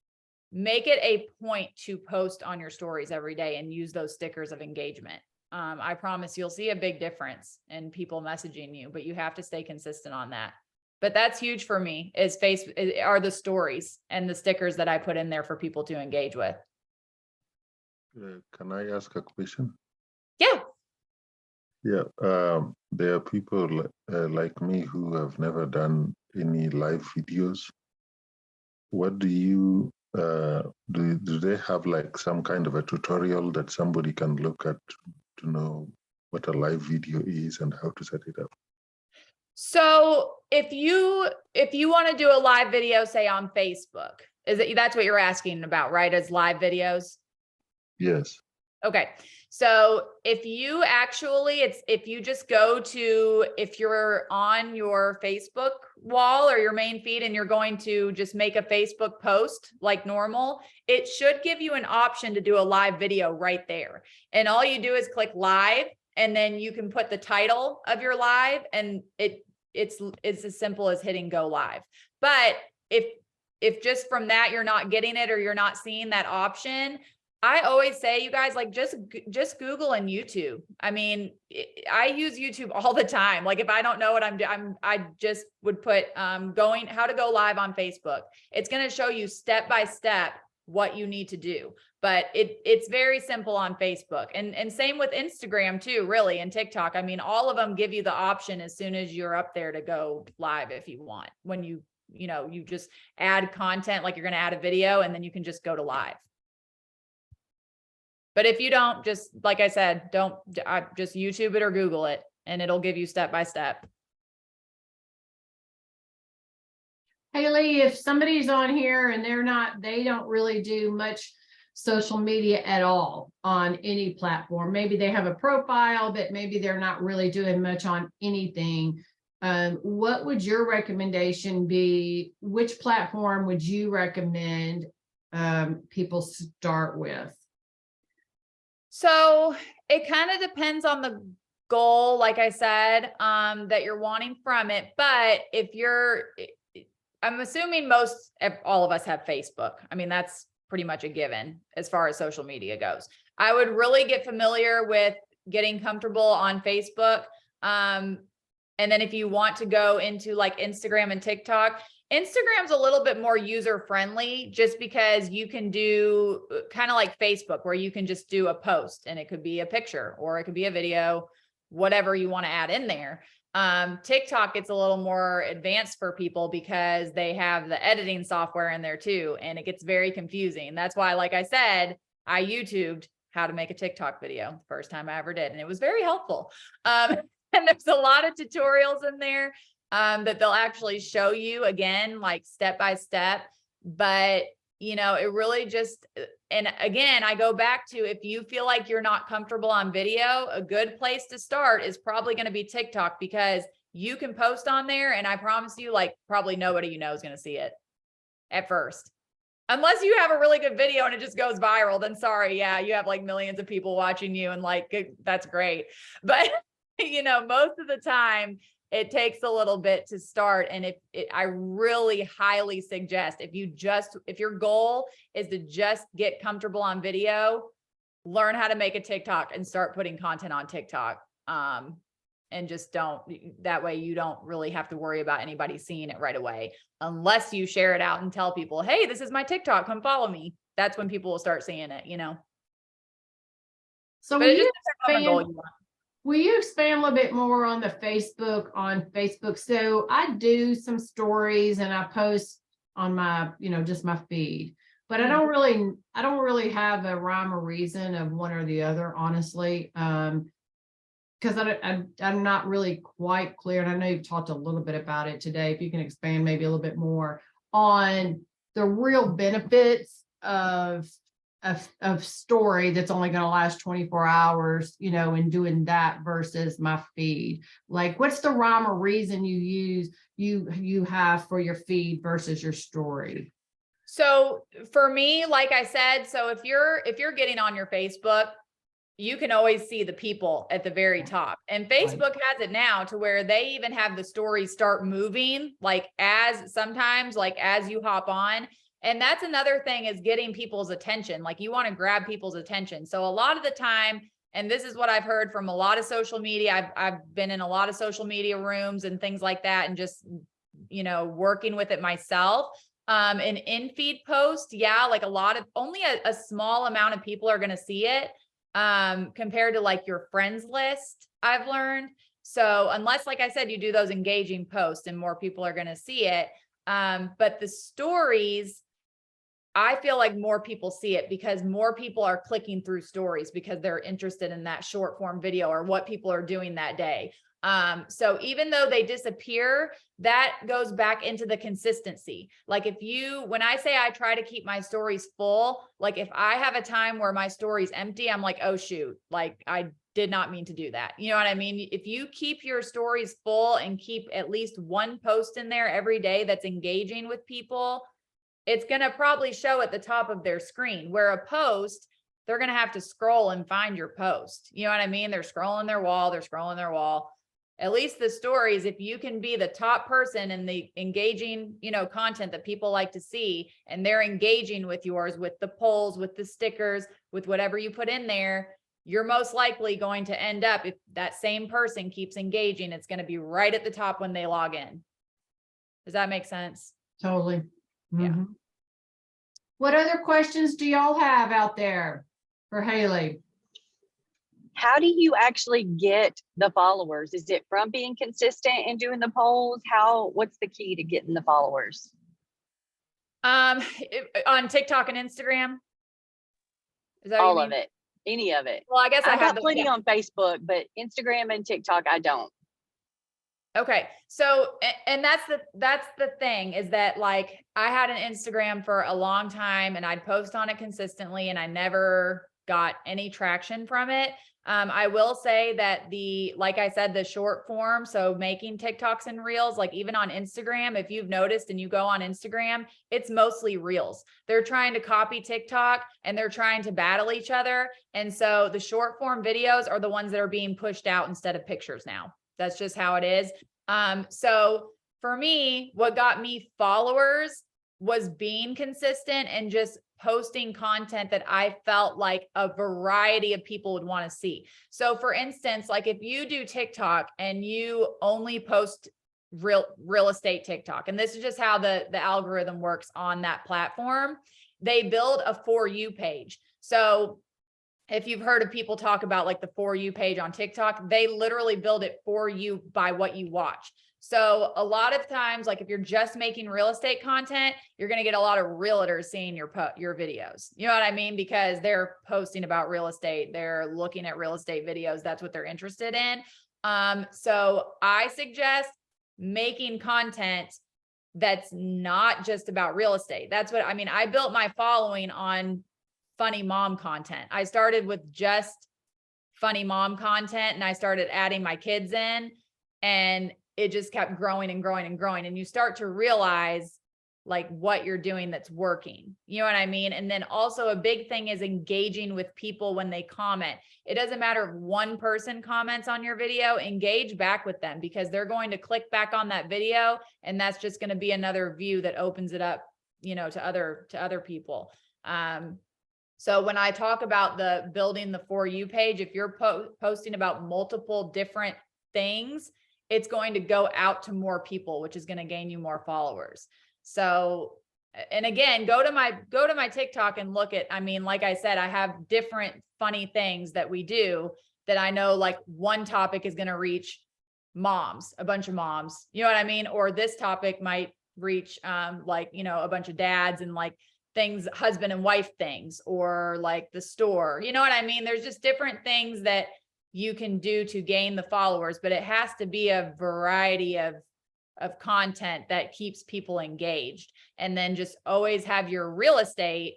make it a point to post on your stories every day and use those stickers of engagement. I promise you'll see a big difference in people messaging you, but you have to stay consistent on that. But that's huge for me, are the stories and the stickers that I put in there for people to engage with.
Can I ask a question?
Yeah.
Yeah, there are people like me who have never done any live videos. What do you do they have like some kind of a tutorial that somebody can look at to know what a live video is and how to set it up?
So if you want to do a live video, say on Facebook, that's what you're asking about, right? As live videos?
Yes.
Okay. So if you just go to, if you're on your Facebook wall or your main feed and you're going to just make a Facebook post like normal, it should give you an option to do a live video right there. And all you do is click live, and then you can put the title of your live, and it's as simple as hitting go live. But if just from that, you're not getting it or you're not seeing that option, I always say, you guys, like just Google and YouTube. I use YouTube all the time. Like if I don't know what I'm doing, I just would put how to go live on Facebook. It's going to show you step by step what you need to do. But it's very simple on Facebook, and same with Instagram too, really, and TikTok. All of them give you the option as soon as you're up there to go live if you want. When you just add content, like you're going to add a video, and then you can just go to live. But if you don't, just like I said, just YouTube it or Google it, and it'll give you step by step.
Haleigh, if somebody's on here and they don't really do much social media at all on any platform, maybe they have a profile, but maybe they're not really doing much on anything. What would your recommendation be? Which platform would you recommend people start with?
So it kind of depends on the goal, like I said, that you're wanting from it. But I'm assuming all of us have Facebook. That's pretty much a given as far as social media goes. I would really get familiar with getting comfortable on Facebook. And then if you want to go into like Instagram and TikTok, Instagram's a little bit more user friendly, just because you can do kind of like Facebook, where you can just do a post and it could be a picture or it could be a video, whatever you want to add in there. TikTok, it's a little more advanced for people because they have the editing software in there too, and it gets very confusing. That's why, like I said, I YouTubed how to make a TikTok video the first time I ever did, and it was very helpful. And there's a lot of tutorials in there that they'll actually show you again, like step by step. But it really just, and again, I go back to, if you feel like you're not comfortable on video, a good place to start is probably going to be TikTok, because you can post on there, and I promise you, like, probably nobody is going to see it at first. Unless you have a really good video and it just goes viral, then sorry. Yeah, you have like millions of people watching you and like, that's great. But you know, most of the time it takes a little bit to start. And I really highly suggest if your goal is to just get comfortable on video, learn how to make a TikTok and start putting content on TikTok. And just that way you don't really have to worry about anybody seeing it right away, unless you share it out and tell people, hey, this is my TikTok, come follow me. That's when people will start seeing it, you know?
So
But it just depends on the goal you want.
will you expand a little bit more on the Facebook? So I do some stories and I post on my, just my feed, but I don't really have a rhyme or reason of one or the other, honestly. Because I'm not really quite clear, and I know you've talked a little bit about it today. If you can expand maybe a little bit more on the real benefits of story that's only going to last 24 hours, and doing that versus my feed. Like, what's the rhyme or reason you have for your feed versus your story?
So for me, like I said, so if you're getting on your Facebook, you can always see the people at the very top, and Facebook has it now to where they even have the stories start moving, like as you hop on. And that's another thing, is getting people's attention. Like, you want to grab people's attention. So a lot of the time, and this is what I've heard from a lot of social media, I've been in a lot of social media rooms and things like that, and just, working with it myself. An in-feed post, yeah, like only a small amount of people are going to see it. Compared to like your friends list, I've learned. So unless, like I said, you do those engaging posts, and more people are going to see it. But the stories, I feel like more people see it because more people are clicking through stories because they're interested in that short form video or what people are doing that day. So even though they disappear, that goes back into the consistency. Like, when I say I try to keep my stories full, like if I have a time where my story's empty, I'm like, oh shoot, like I did not mean to do that. You know what I mean? If you keep your stories full and keep at least one post in there every day that's engaging with people, it's going to probably show at the top of their screen. Where a post, they're going to have to scroll and find your post. You know what I mean? They're scrolling their wall. At least the stories, if you can be the top person in the engaging, content that people like to see, and they're engaging with yours, with the polls, with the stickers, with whatever you put in there, you're most likely going to end up, if that same person keeps engaging, it's going to be right at the top when they log in. Does that make sense?
Totally.
Yeah.
Mm-hmm. What other questions do y'all have out there for Haleigh?
How do you actually get the followers? Is it from being consistent and doing the polls? What's the key to getting the followers?
On TikTok and Instagram? Is that
all of it? Any of it?
Well, I guess I have
got plenty on Facebook, but Instagram and TikTok, I don't.
Okay. So, and that's the thing, is that like I had an Instagram for a long time and I'd post on it consistently and I never got any traction from it. I will say that like I said, the short form, so making TikToks and reels, like even on Instagram, if you've noticed and you go on Instagram, it's mostly reels. They're trying to copy TikTok and they're trying to battle each other. And so the short form videos are the ones that are being pushed out instead of pictures now. That's just how it is. So for me, what got me followers was being consistent and just posting content that I felt like a variety of people would want to see. So for instance, like if you do TikTok and you only post real estate TikTok, and this is just how the algorithm works on that platform, they build a For You page. So if you've heard of people talk about like the For You page on TikTok, they literally build it for you by what you watch. So a lot of times, like if you're just making real estate content, you're going to get a lot of realtors seeing your videos. You know what I mean? Because they're posting about real estate. They're looking at real estate videos. That's what they're interested in. So I suggest making content that's not just about real estate. That's what I mean. I built my following on funny mom content. I started with just funny mom content and I started adding my kids in, and it just kept growing and growing and growing. And you start to realize like what you're doing that's working. You know what I mean? And then also a big thing is engaging with people when they comment. It doesn't matter if one person comments on your video, engage back with them, because they're going to click back on that video, and that's just going to be another view that opens it up, you know, to other people. So when I talk about the building the For You page, if you're posting about multiple different things, it's going to go out to more people, which is going to gain you more followers. So, and again, go to my TikTok and look at, I mean, like I said, I have different funny things that we do that I know, like one topic is going to reach moms, a bunch of moms, you know what I mean? Or this topic might reach, like, you know, a bunch of dads and like things, husband and wife things, or like the store, you know what I mean? There's just different things that you can do to gain the followers, but it has to be a variety of content that keeps people engaged. And then just always have your real estate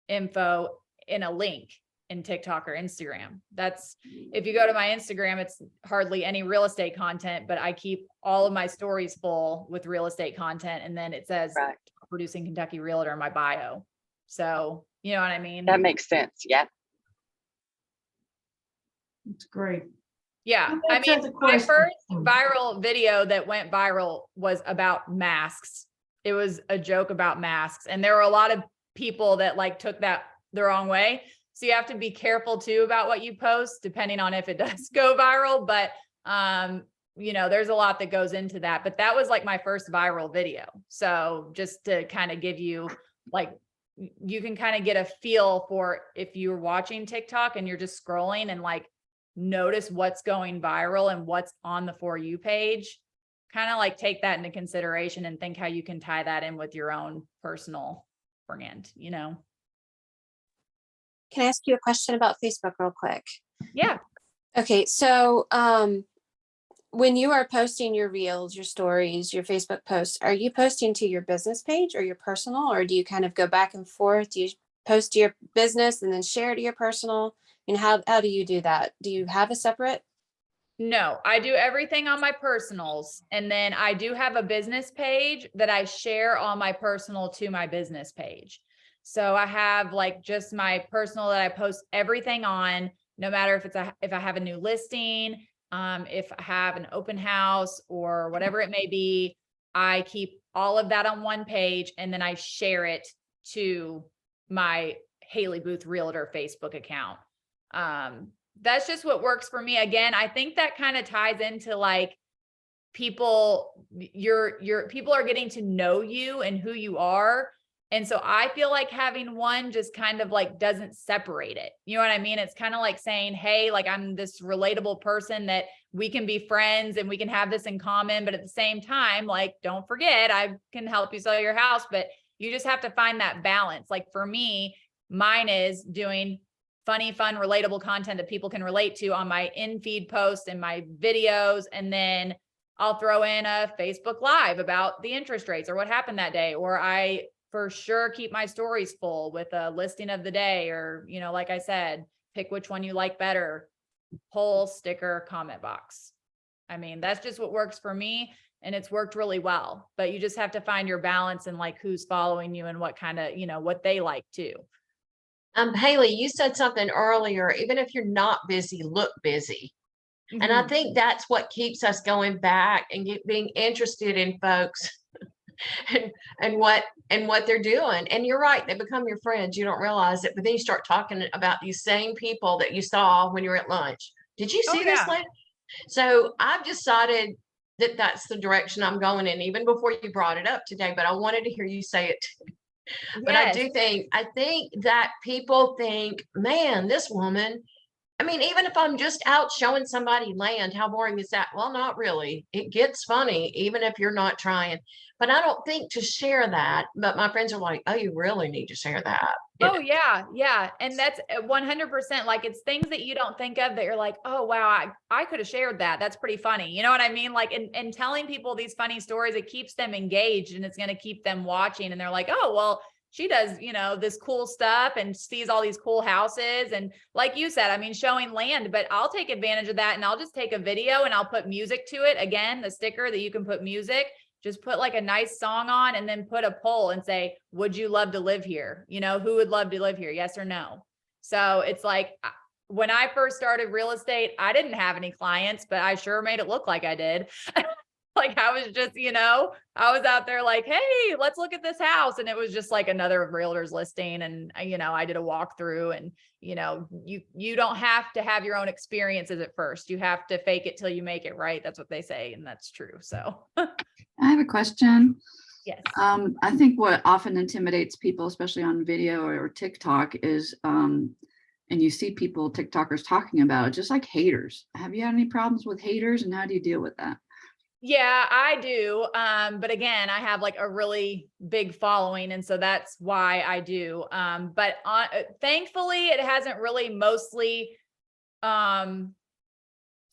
info in a link in TikTok or Instagram. That's, if you go to my Instagram, it's hardly any real estate content, but I keep all of my stories full with real estate content. And then it says
Right.
producing Kentucky realtor in my bio. So, you know what I mean?
That makes sense. Yeah.
It's great.
Yeah.
Who
I
else
mean,
has a
my
question?
first viral video that went viral was about masks. It was a joke about masks. And there were a lot of people that like took that the wrong way. So you have to be careful too about what you post, depending on if it does go viral. But, you know, there's a lot that goes into that, but that was like my first viral video. So just to kind of give you, like, you can kind of get a feel for if you're watching TikTok and you're just scrolling and like notice what's going viral and what's on the For You page, kind of like take that into consideration and think how you can tie that in with your own personal brand, you know?
Can I ask you a question about Facebook real quick?
Yeah.
Okay, so when you are posting your reels, your stories, your Facebook posts, are you posting to your business page or your personal, or do you kind of go back and forth? Do you post to your business and then share to your personal? And how do you do that? Do you have a separate?
No, I do everything on my personals. And then I do have a business page that I share on my personal to my business page. So I have like just my personal that I post everything on, no matter if if I have a new listing, if I have an open house or whatever it may be, I keep all of that on one page and then I share it to my Haleigh Booth Realtor Facebook account. That's just what works for me. Again, I think that kind of ties into like people, people are getting to know you and who you are. And so I feel like having one just kind of like doesn't separate it. You know what I mean? It's kind of like saying, hey, like I'm this relatable person that we can be friends and we can have this in common. But at the same time, like, don't forget, I can help you sell your house, but you just have to find that balance. Like for me, mine is doing funny, fun, relatable content that people can relate to on my in-feed posts and my videos. And then I'll throw in a Facebook Live about the interest rates or what happened that day. Or I for sure keep my stories full with a listing of the day, or, you know, like I said, pick which one you like better, poll, sticker, comment box. I mean, that's just what works for me. And it's worked really well, but you just have to find your balance and like who's following you and what kind of, you know, what they like too.
Haleigh, you said something earlier, even if you're not busy, look busy. And I
Mhm.
think that's what keeps us going back and being interested in folks and what they're doing. And you're right, they become your friends. You don't realize it, but then you start talking about these same people that you saw when you were at lunch. Did you see this
yeah.
lady? So I've decided that that's the direction I'm going in, even before you brought it up today, but I wanted to hear you say it too. But
Yes.
I think that people think, man, this woman, I mean, even if I'm just out showing somebody land, how boring is that? Well, not really. It gets funny, even if you're not trying. But I don't think to share that. But my friends are like, oh, you really need to share that.
Oh yeah. Yeah. And that's 100%, like it's things that you don't think of that you're like, oh, wow, I could have shared that. That's pretty funny. You know what I mean? Like, and telling people these funny stories, it keeps them engaged and it's going to keep them watching. And they're like, oh, well, she does, you know, this cool stuff and sees all these cool houses. And like you said, I mean, showing land, but I'll take advantage of that and I'll just take a video and I'll put music to it. Again, the sticker that you can put music. just put like a nice song on and then put a poll and say, would you love to live here? You know, who would love to live here? Yes or no? So it's like, when I first started real estate, I didn't have any clients, but I sure made it look like I did. Like I was just, you know, I was out there like, hey, let's look at this house. And it was just like another realtor's listing. And, you know, I did a walkthrough, and, you know, you don't have to have your own experiences at first. You have to fake it till you make it, right? That's what they say. And that's true. So
I have a question.
yes.
I think what often intimidates people, especially on video or TikTok, is and you see people, TikTokers, talking about it, just like haters. Have you had any problems with haters, and how do you deal with that?
Yeah, I do. But again, I have like a really big following. And so that's why I do. But thankfully it hasn't really mostly,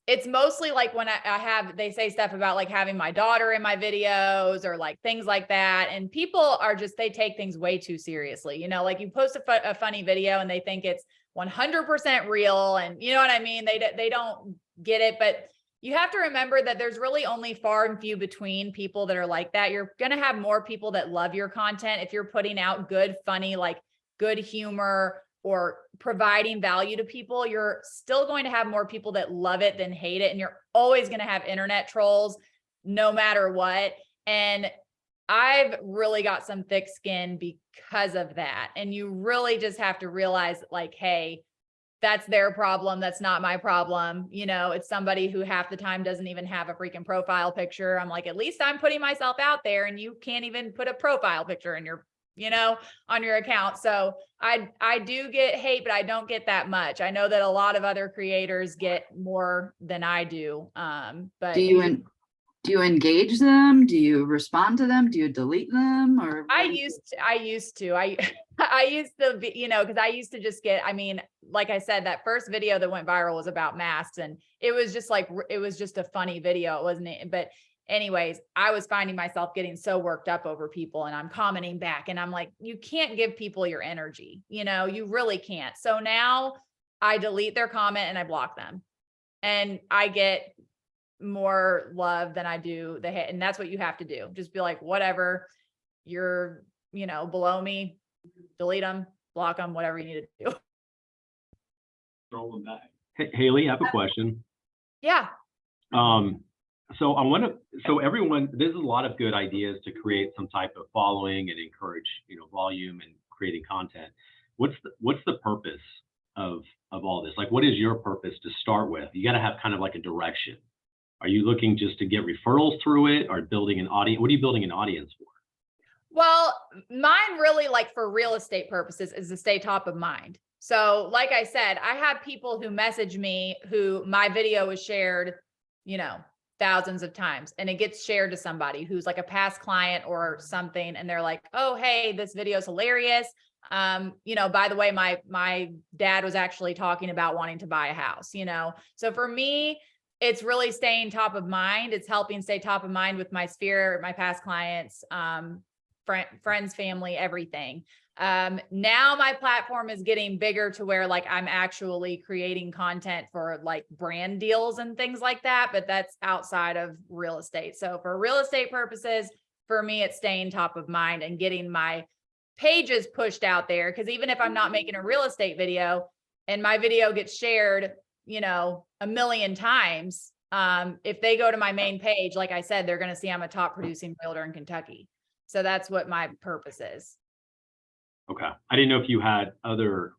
it's mostly like when they say stuff about like having my daughter in my videos or like things like that. And people are just, they take things way too seriously. You know, like you post a funny video and they think it's 100% real. And you know what I mean? They don't get it, but you have to remember that there's really only far and few between people that are like that. You're going to have more people that love your content if you're putting out good, funny, like good humor or providing value to people. You're still going to have more people that love it than hate it. And you're always going to have internet trolls no matter what. And I've really got some thick skin because of that. And you really just have to realize like, hey, that's their problem. That's not my problem. You know, it's somebody who half the time doesn't even have a freaking profile picture. I'm like, at least I'm putting myself out there, and you can't even put a profile picture in your, you know, on your account. So I do get hate, but I don't get that much. I know that a lot of other creators get more than I do. But
Do you engage them? Do you respond to them? Do you delete them? Or
I used to, I used to be, you know, because I used to just get, I mean, like I said, that first video that went viral was about masks, and it was just like, it was just a funny video. It wasn't, but anyways, I was finding myself getting so worked up over people, and I'm commenting back, and I'm like, you can't give people your energy, you know, you really can't. So now I delete their comment and I block them, and I get more love than I do the hate. And that's what you have to do. Just be like, whatever, you're, you know, below me, delete them, block them, whatever you need to do.
Throw them back. Hey, Haleigh, I have a question.
Yeah.
So everyone, there's a lot of good ideas to create some type of following and encourage, you know, volume and creating content. What's the purpose of all this? Like, what is your purpose to start with? You got to have kind of like a direction. Are you looking just to get referrals through it, or building an audience? What are you building an audience for?
Well, mine really, like for real estate purposes, is to stay top of mind. So like I said, I have people who message me who my video is shared, you know, thousands of times, and it gets shared to somebody who's like a past client or something. And they're like, oh, hey, this video is hilarious. You know, by the way, my dad was actually talking about wanting to buy a house, you know? So for me, it's really staying top of mind. It's helping stay top of mind with my sphere, my past clients, friends, family, everything. Now my platform is getting bigger to where like I'm actually creating content for like brand deals and things like that, but that's outside of real estate. So for real estate purposes, for me, it's staying top of mind and getting my pages pushed out there. Cause even if I'm not making a real estate video and my video gets shared, you know, 1 million times, if they go to my main page, like I said, they're going to see I'm a top producing realtor in Kentucky. So that's what my purpose is.
Okay. I didn't know if you had other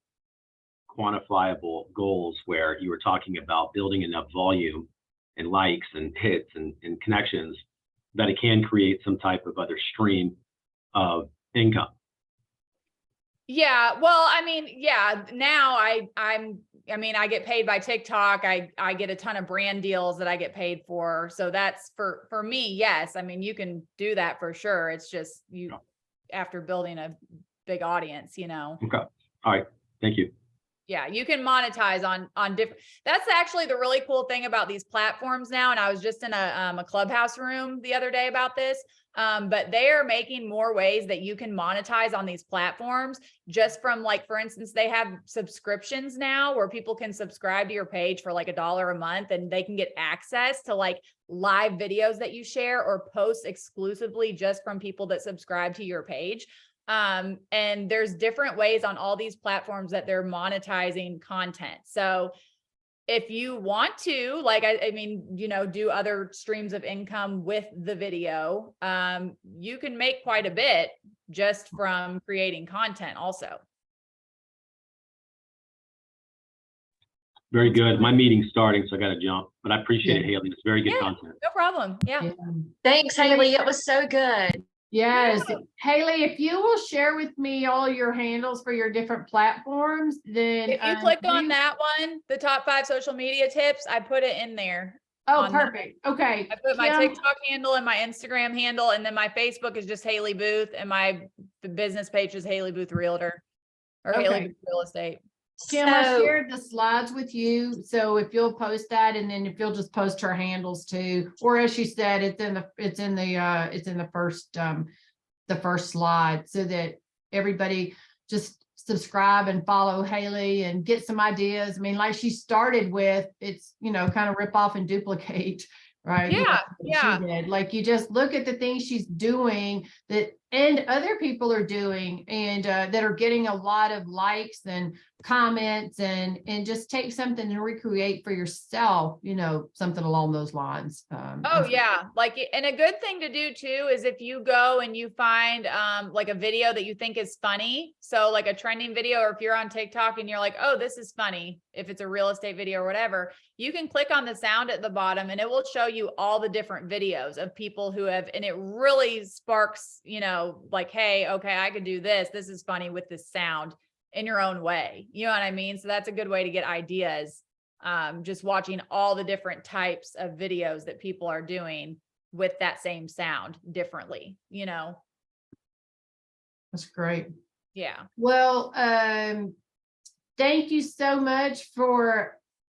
quantifiable goals where you were talking about building enough volume and likes and hits and connections that it can create some type of other stream of income.
Yeah. Well, I mean, yeah, now I get paid by TikTok. I get a ton of brand deals that I get paid for. So that's for me. Yes. I mean, you can do that for sure. It's just after building a big audience, you know?
Okay. All right. Thank you.
Yeah, you can monetize on different, that's actually the really cool thing about these platforms now. And I was just in a Clubhouse room the other day about this. But they are making more ways that you can monetize on these platforms just from, like, for instance, they have subscriptions now where people can subscribe to your page for like $1 a month, and they can get access to like live videos that you share or posts exclusively just from people that subscribe to your page. And there's different ways on all these platforms that they're monetizing content. So if you want to, like, I mean, you know, do other streams of income with the video, you can make quite a bit just from creating content also.
Very good. My meeting's starting, so I got to jump, but I appreciate it, Haleigh. It's very good
Yeah.
content.
No problem. Yeah.
Yeah.
Thanks, Haleigh. It was so good.
Yes, Haleigh, if you will share with me all your handles for your different platforms, then
If you click on that one, the top 5 social media tips, I put it in there.
Oh,
on the-
perfect. Okay.
I put my
Kim,
TikTok handle and my Instagram handle, and then my Facebook is just Haleigh Booth, and my business page is Haleigh Booth Realtor or
Okay.
Haleigh Booth Real Estate.
Kim, I
So,
shared the slides with you. So if you'll post that, and then if you'll just post her handles too, or as she said, it's in the first slide, so that everybody just subscribe and follow Haleigh and get some ideas. I mean, like she started with, it's, you know, kind of rip off and duplicate, right? You know,
Yeah,
what
yeah.
She did. Like, you just look at the things she's doing that, and other people are doing, and that are getting a lot of likes and comments, and just take something and recreate for yourself, you know, something along those lines.
Oh yeah. Like, and a good thing to do too is if you go and you find like a video that you think is funny. So like a trending video, or if you're on TikTok and you're like, oh, this is funny, if it's a real estate video or whatever, you can click on the sound at the bottom and it will show you all the different videos of people who have, and it really sparks, you know, like, hey, okay, I could do this. This is funny with this sound in your own way. You know what I mean? So that's a good way to get ideas. Just watching all the different types of videos that people are doing with that same sound differently, you know?
That's great.
Yeah.
Well, thank you so much for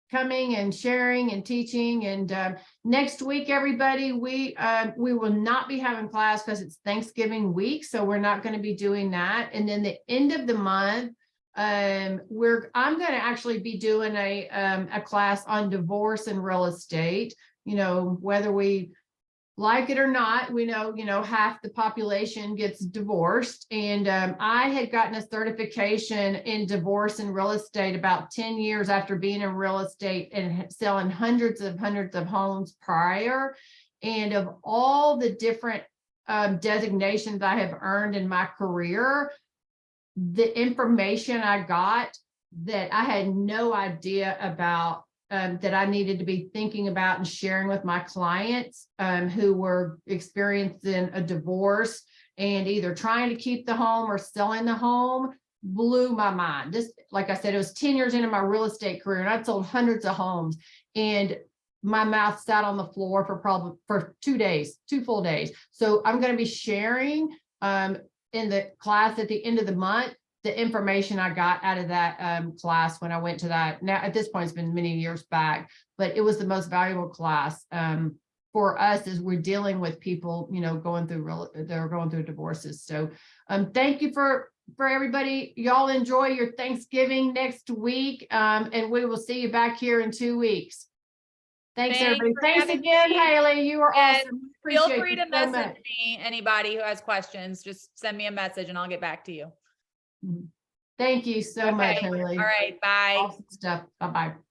coming and sharing and teaching. And next week, everybody, we will not be having class because it's Thanksgiving week, so we're not going to be doing that. And then the end of the month, I'm going to actually be doing a class on divorce and real estate. You know, whether we like it or not, we know, you know, half the population gets divorced. And I had gotten a certification in divorce and real estate about 10 years after being in real estate and selling hundreds of homes prior. And of all the different designations I have earned in my career, the information I got that I had no idea about, that I needed to be thinking about and sharing with my clients who were experiencing a divorce and either trying to keep the home or selling the home, blew my mind. This, like I said, it was 10 years into my real estate career, and I'd sold hundreds of homes, and my mouth sat on the floor for 2 full days. So I'm going to be sharing in the class at the end of the month the information I got out of that class when I went to that. Now, at this point, it's been many years back, but it was the most valuable class for us as we're dealing with people, you know, they're going through divorces. So thank you for everybody. Y'all enjoy your Thanksgiving next week, and we will see you back here in 2 weeks. Thanks, everybody.
for
Thanks
having
again,
me.
Haleigh. You are
And
awesome.
Feel
Appreciate
free
you
to
so
message
much.
me, anybody who has questions, just send me a message and I'll get back to you.
Thank you so much,
Okay.
Haleigh.
All right. Bye.
Awesome stuff. Bye-bye.